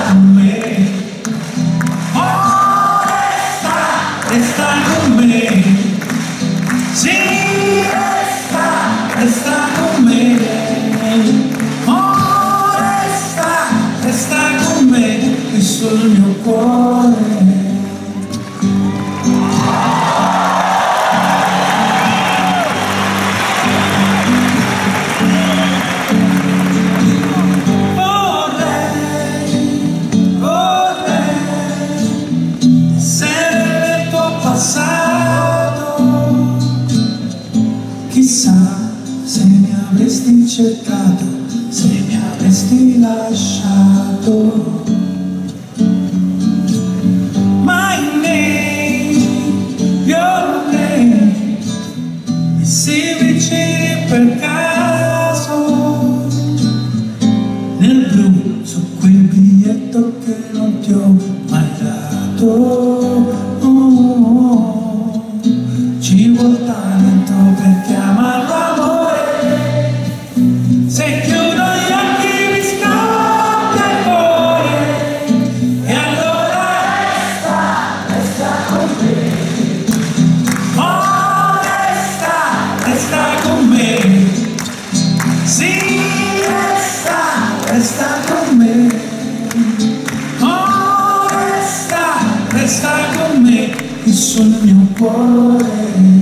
con me, oh, resta con me, sì, resta con me, oh, resta con me, qui sul mio cuore. Chissà se mi avresti cercato, se mi avresti lasciato. My name, your name, e si vicini per caso nel blu su quel biglietto che non ti ho mai dato. Ci vuol talento per chiamarlo amore, se chiudo gli occhi mi scoppia il cuore, e allora resta con me, oh, resta con me, sì, resta con me, oh, resta con me, qui sul mio cuore.